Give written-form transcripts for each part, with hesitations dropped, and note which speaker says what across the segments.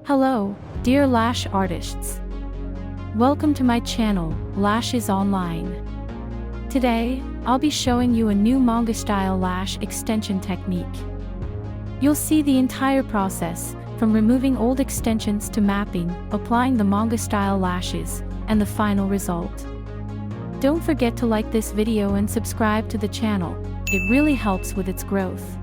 Speaker 1: Hello, dear lash artists. Welcome to my channel, Lashes Online. Today, I'll be showing you a new manga-style lash extension technique. You'll see the entire process, from removing old extensions to mapping, applying the manga-style lashes, and the final result. Don't forget to like this video and subscribe to the channel, it really helps with its growth.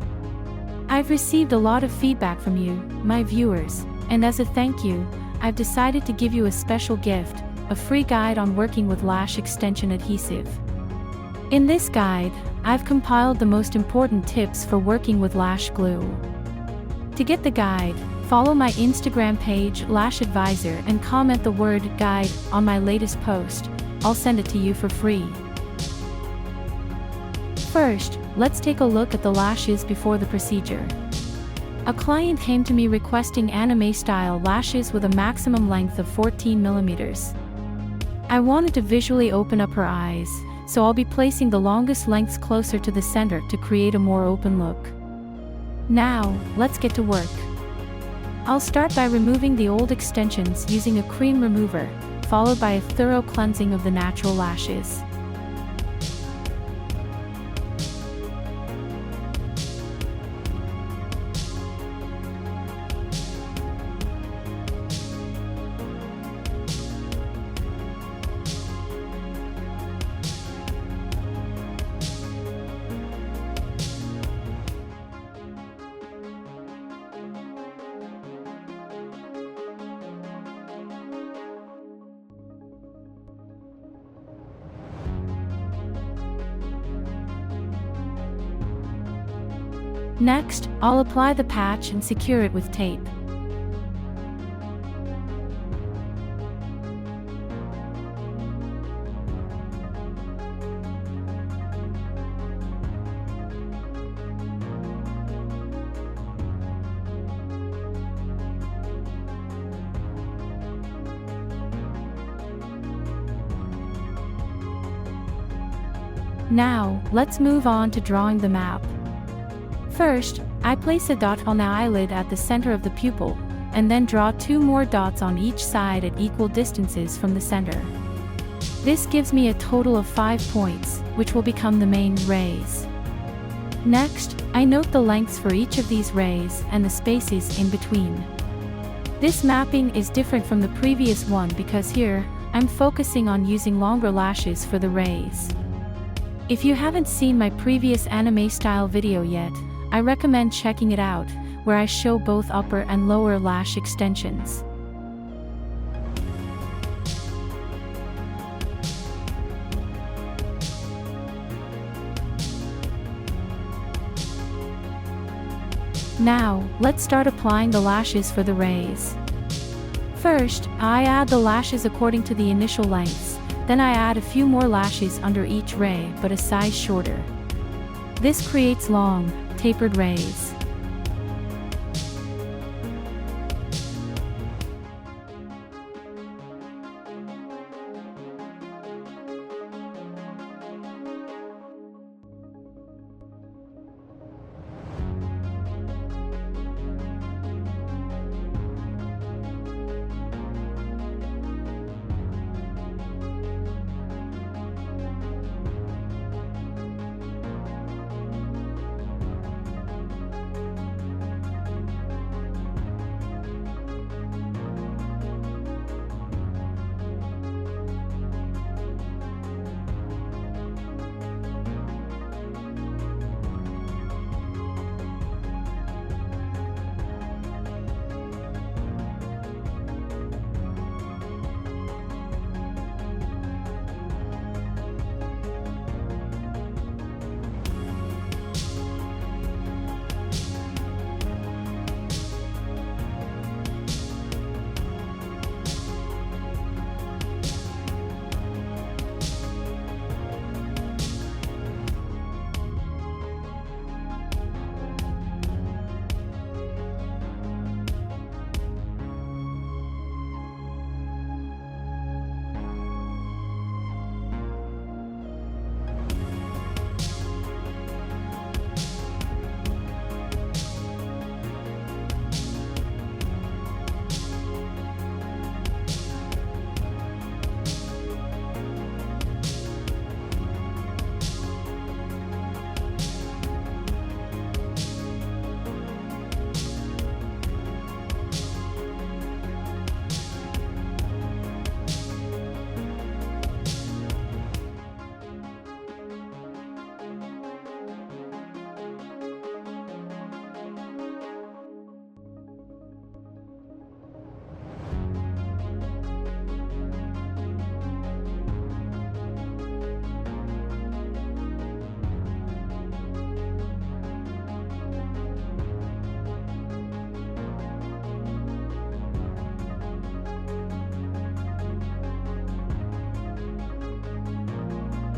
Speaker 1: I've received a lot of feedback from you, my viewers, and as a thank you, I've decided to give you a special gift, a free guide on working with lash extension adhesive. In this guide, I've compiled the most important tips for working with lash glue. To get the guide, follow my Instagram page Lash Advisor and comment the word guide on my latest post. I'll send it to you for free. First, let's take a look at the lashes before the procedure. A client came to me requesting anime-style lashes with a maximum length of 14 millimeters. I wanted to visually open up her eyes, so I'll be placing the longest lengths closer to the center to create a more open look. Now, let's get to work. I'll start by removing the old extensions using a cream remover, followed by a thorough cleansing of the natural lashes. Next, I'll apply the patch and secure it with tape. Now, let's move on to drawing the map. First, I place a dot on the eyelid at the center of the pupil, and then draw 2 more dots on each side at equal distances from the center. This gives me a total of 5 points, which will become the main rays. Next, I note the lengths for each of these rays and the spaces in between. This mapping is different from the previous one because here, I'm focusing on using longer lashes for the rays. If you haven't seen my previous anime-style video yet, I recommend checking it out, where I show both upper and lower lash extensions. Now, let's start applying the lashes for the rays. First, I add the lashes according to the initial lengths, then I add a few more lashes under each ray but a size shorter. This creates long, tapered rays.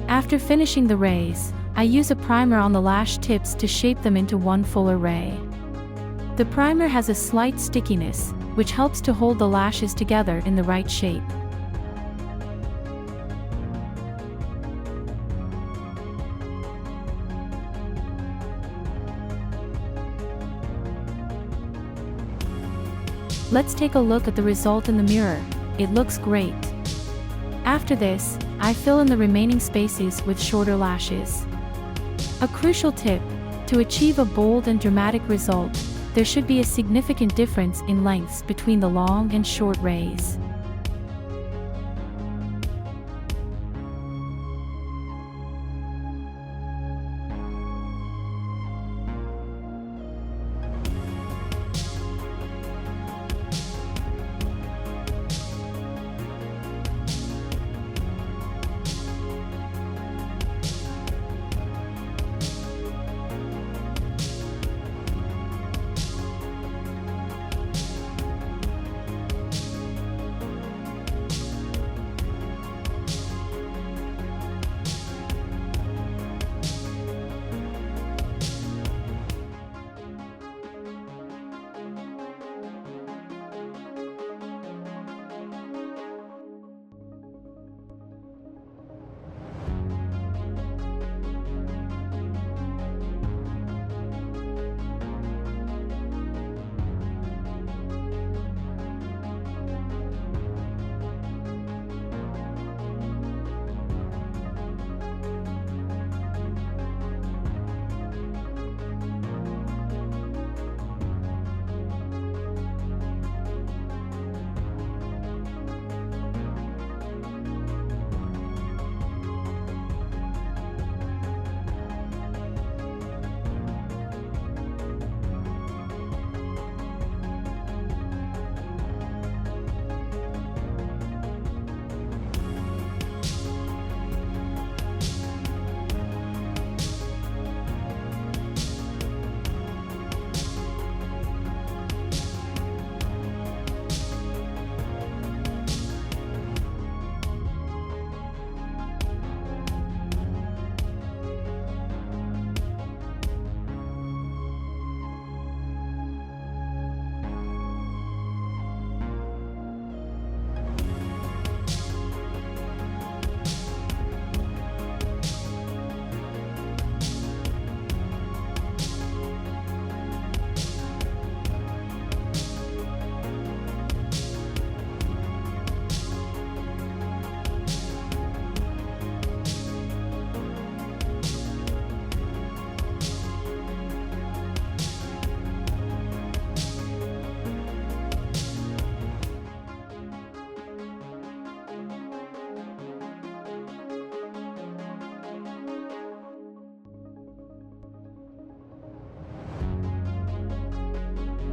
Speaker 1: After finishing the rays, I use a primer on the lash tips to shape them into one full array. The primer has a slight stickiness, which helps to hold the lashes together in the right shape. Let's take a look at the result in the mirror. It looks great. After this, I fill in the remaining spaces with shorter lashes. A crucial tip: to achieve a bold and dramatic result, there should be a significant difference in lengths between the long and short rays.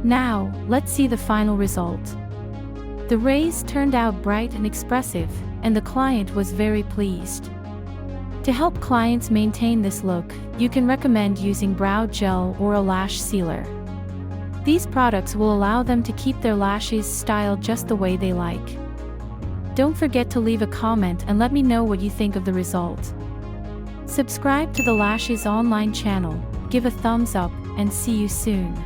Speaker 1: Now, let's see the final result. The rays turned out bright and expressive, and the client was very pleased. To help clients maintain this look, you can recommend using brow gel or a lash sealer. These products will allow them to keep their lashes styled just the way they like. Don't forget to leave a comment and let me know what you think of the result. Subscribe to the Lashes online channel, give a thumbs up, and see you soon.